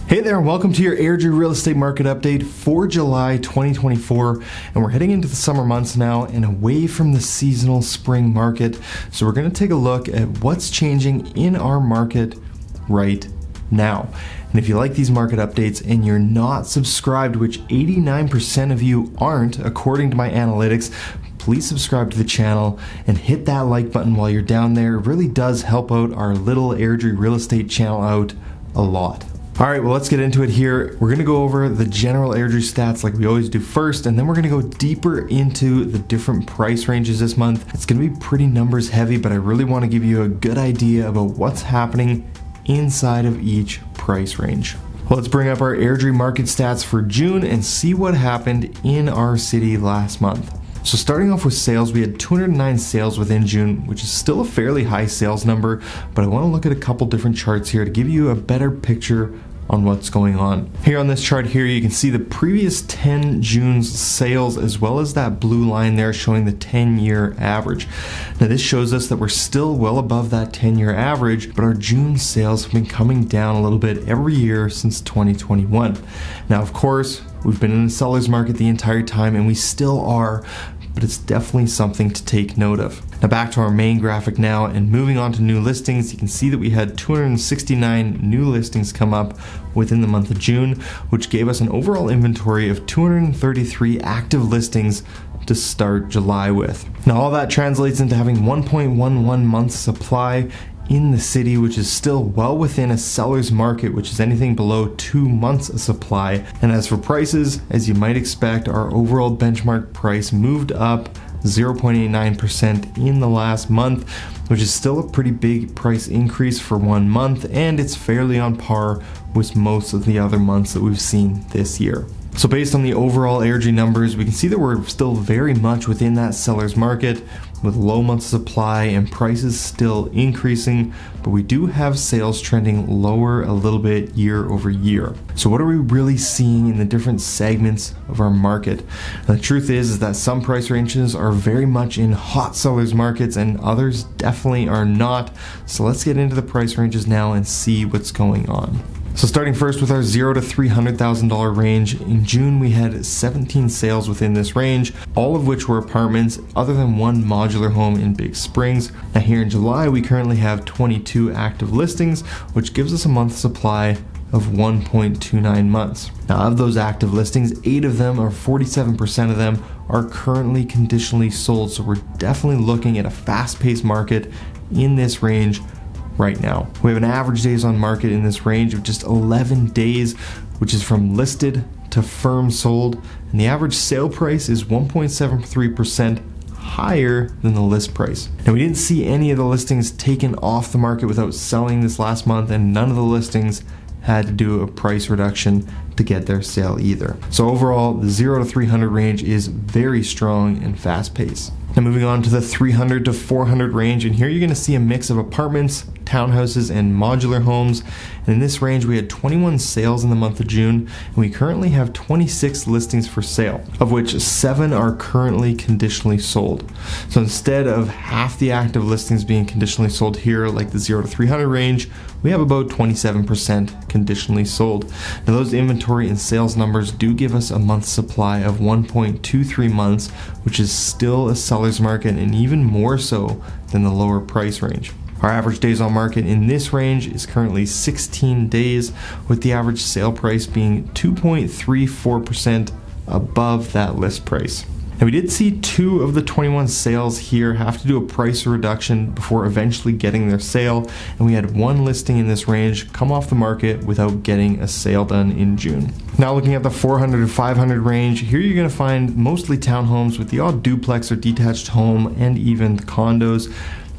Hey there, and welcome to your Airdrie Real Estate Market update for July 2024. And we're heading into the summer months now and away from the seasonal spring market. So we're going to take a look at what's changing in our market right now. And if you like these market updates and you're not subscribed, which 89% of you aren't, according to my analytics, please subscribe to the channel and hit that like button while you're down there. It really does help out our little Airdrie Real Estate channel out a lot. All right, well, let's get into it here. We're gonna go over the general Airdrie stats like we always do first, and then we're gonna go deeper into the different price ranges this month. It's gonna be pretty numbers heavy, but I really wanna give you a good idea about what's happening inside of each price range. Well, let's bring up our Airdrie market stats for June and see what happened in our city last month. So starting off with sales, we had 209 sales within June, which is still a fairly high sales number, but I want to look at a couple different charts here to give you a better picture on what's going on. Here on this chart here, you can see the previous 10 June's sales as well as that blue line there showing the 10-year average. Now this shows us that we're still well above that 10-year average, but our June sales have been coming down a little bit every year since 2021. Now of course, we've been in a seller's market the entire time and we still are, but it's definitely something to take note of. Now back to our main graphic now, and moving on to new listings, you can see that we had 269 new listings come up within the month of June, which gave us an overall inventory of 233 active listings to start July with. Now all that translates into having 1.11 months supply in the city, which is still well within a seller's market, which is anything below 2 months of supply. And as for prices, as you might expect, our overall benchmark price moved up 0.89% in the last month, which is still a pretty big price increase for 1 month, and it's fairly on par with most of the other months that we've seen this year. So based on the overall Airdrie numbers, we can see that we're still very much within that seller's market with low months of supply and prices still increasing, but we do have sales trending lower a little bit year over year. So what are we really seeing in the different segments of our market? And the truth is that some price ranges are very much in hot sellers markets and others definitely are not. So let's get into the price ranges now and see what's going on. So starting first with our $0 to $300,000 range, in June we had 17 sales within this range, all of which were apartments other than one modular home in Big Springs. Now here in July we currently have 22 active listings, which gives us a month supply of 1.29 months. Now of those active listings, 8 of them, or 47% of them, are currently conditionally sold, so we're definitely looking at a fast-paced market in this range right now. We have an average days on market in this range of just 11 days, which is from listed to firm sold, and the average sale price is 1.73% higher than the list price. Now we didn't see any of the listings taken off the market without selling this last month, and none of the listings had to do a price reduction to get their sale either. So overall, the 0 to 300 range is very strong and fast paced. Now moving on to the 300 to 400 range, and here you're going to see a mix of apartments, townhouses, and modular homes. And in this range, we had 21 sales in the month of June, and we currently have 26 listings for sale, of which 7 are currently conditionally sold. So instead of half the active listings being conditionally sold here, like the 0 to 300 range, we have about 27% conditionally sold. Now those inventory and sales numbers do give us a month supply of 1.23 months, which is still a seller's market and even more so than the lower price range. Our average days on market in this range is currently 16 days, with the average sale price being 2.34% above that list price. Now we did see 2 of the 21 sales here have to do a price reduction before eventually getting their sale, and we had 1 listing in this range come off the market without getting a sale done in June. Now looking at the 400 to 500 range, here you're going to find mostly townhomes with the odd duplex or detached home and even condos.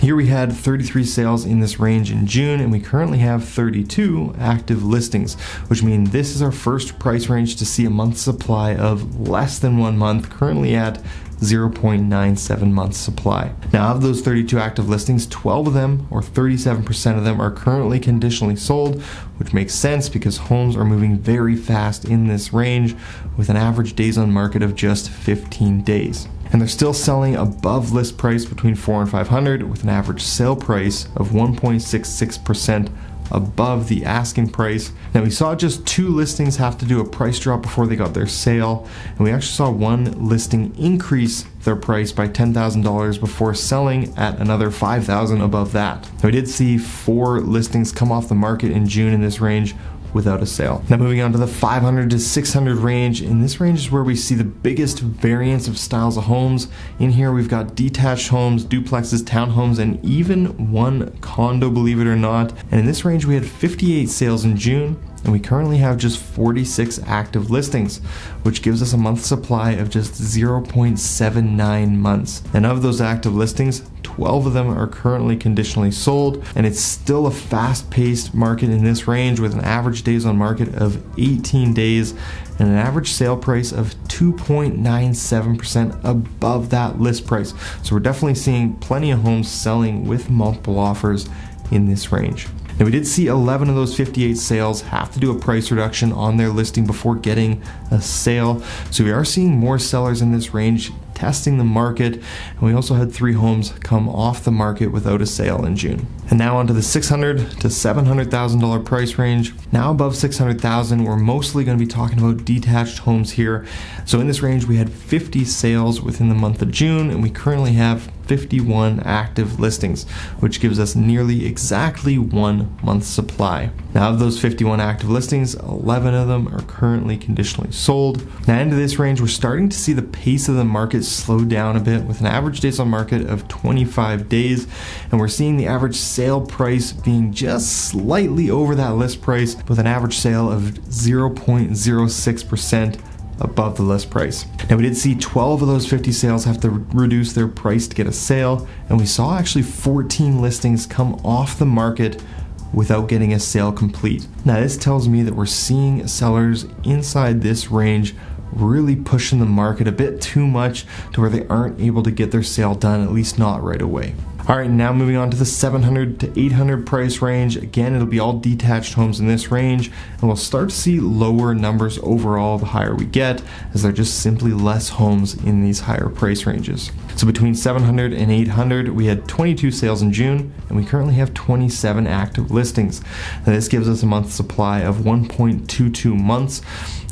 Here we had 33 sales in this range in June, and we currently have 32 active listings, which means this is our first price range to see a month supply of less than 1 month, currently at 0.97 months supply. Now of those 32 active listings, 12 of them, or 37% of them, are currently conditionally sold, which makes sense because homes are moving very fast in this range with an average days on market of just 15 days. And they're still selling above list price between 400 and 500 with an average sale price of 1.66% above the asking price. Now we saw just 2 listings have to do a price drop before they got their sale, and we actually saw 1 listing increase their price by $10,000 before selling at another $5,000 above that. Now we did see 4 listings come off the market in June in this range without a sale. Now moving on to the 500 to 600 range. In this range is where we see the biggest variance of styles of homes. In here we've got detached homes, duplexes, townhomes, and even 1 condo, believe it or not. And in this range we had 58 sales in June, and we currently have just 46 active listings, which gives us a month supply of just 0.79 months. And of those active listings, 12 of them are currently conditionally sold, and it's still a fast-paced market in this range with an average days on market of 18 days and an average sale price of 2.97% above that list price. So we're definitely seeing plenty of homes selling with multiple offers in this range. Now we did see 11 of those 58 sales have to do a price reduction on their listing before getting a sale. So we are seeing more sellers in this range testing the market, and we also had 3 homes come off the market without a sale in June. And now onto the $600,000 to $700,000 price range. Now above $600,000, we're mostly going to be talking about detached homes here. So in this range, we had 50 sales within the month of June, and we currently have 51 active listings, which gives us nearly exactly 1 month's supply. Now of those 51 active listings, 11 of them are currently conditionally sold. Now into this range, we're starting to see the pace of the market slow down a bit with an average days on market of 25 days, and we're seeing the average sale price being just slightly over that list price with an average sale of 0.06% above the list price. Now we did see 12 of those 50 sales have to reduce their price to get a sale, and we saw actually 14 listings come off the market without getting a sale complete. Now this tells me that we're seeing sellers inside this range really pushing the market a bit too much to where they aren't able to get their sale done, at least not right away. Alright, now moving on to the 700 to 800 price range. Again, it'll be all detached homes in this range, and we'll start to see lower numbers overall the higher we get, as there are just simply less homes in these higher price ranges. So between 700 and 800, we had 22 sales in June, and we currently have 27 active listings. Now this gives us a month supply of 1.22 months,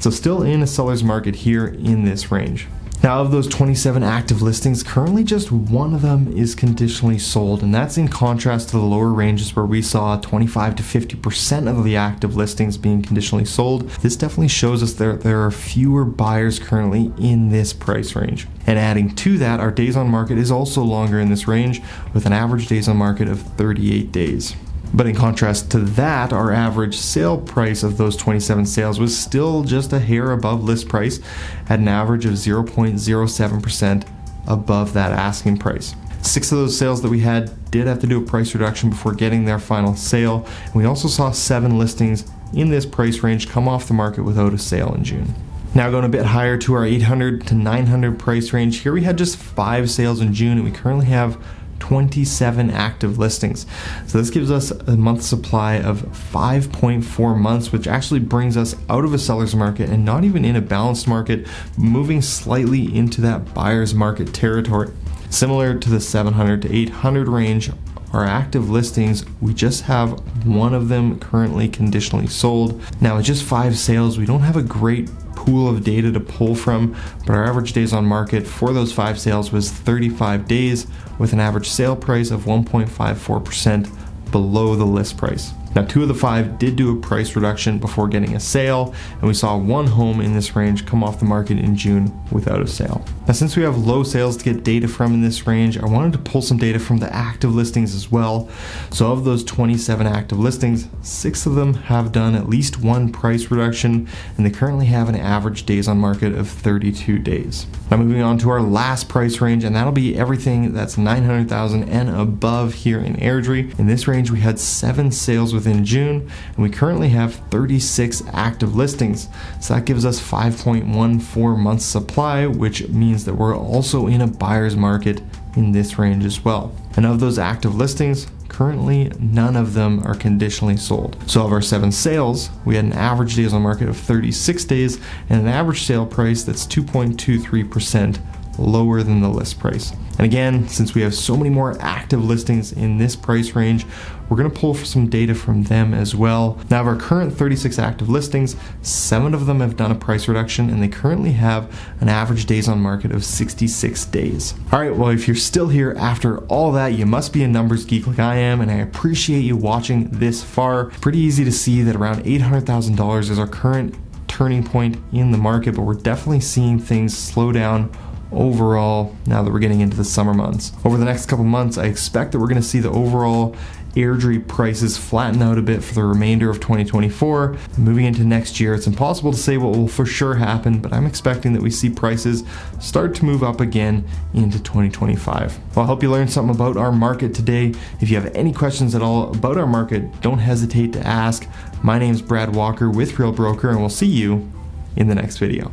so still in a seller's market here in this range. Now of those 27 active listings, currently just 1 of them is conditionally sold, and that's in contrast to the lower ranges where we saw 25 to 50% of the active listings being conditionally sold. This definitely shows us there are fewer buyers currently in this price range. And adding to that, our days on market is also longer in this range with an average days on market of 38 days. But in contrast to that, our average sale price of those 27 sales was still just a hair above list price at an average of 0.07% above that asking price. 6 of those sales that we had did have to do a price reduction before getting their final sale, and we also saw 7 listings in this price range come off the market without a sale in June. Now going a bit higher to our 800 to 900 price range, here we had just 5 sales in June, and we currently have 27 active listings. So this gives us a month supply of 5.4 months, which actually brings us out of a seller's market and not even in a balanced market, moving slightly into that buyer's market territory. Similar to the 700 to 800 range, our active listings, we just have 1 of them currently conditionally sold. Now with just 5 sales, we don't have a great pool of data to pull from, but our average days on market for those 5 sales was 35 days with an average sale price of 1.54% below the list price. Now 2 of the 5 did do a price reduction before getting a sale, and we saw 1 home in this range come off the market in June without a sale. Now since we have low sales to get data from in this range, I wanted to pull some data from the active listings as well. So of those 27 active listings, 6 of them have done at least 1 price reduction, and they currently have an average days on market of 32 days. Now moving on to our last price range, and that'll be everything that's $900,000 and above here in Airdrie. In this range, we had 7 sales within June, and we currently have 36 active listings. So that gives us 5.14 months supply, which means that we're also in a buyer's market in this range as well. And of those active listings, currently none of them are conditionally sold. So of our 7 sales, we had an average days on market of 36 days and an average sale price that's 2.23% lower than the list price. And again, since we have so many more active listings in this price range, we're going to pull for some data from them as well. Now, of our current 36 active listings, 7 of them have done a price reduction, and they currently have an average days on market of 66 days. All right, well, if you're still here after all that, you must be a numbers geek like I am, and I appreciate you watching this far. Pretty easy to see that around $800,000 is our current turning point in the market, but we're definitely seeing things slow down overall now that we're getting into the summer months. Over the next couple months, I expect that we're going to see the overall Airdrie prices flatten out a bit for the remainder of 2024. Moving into next year, it's impossible to say what will for sure happen, but I'm expecting that we see prices start to move up again into 2025. Well, I hope you learned something about our market today. If you have any questions at all about our market, don't hesitate to ask. My name's Brad Walker with Real Broker, and we'll see you in the next video.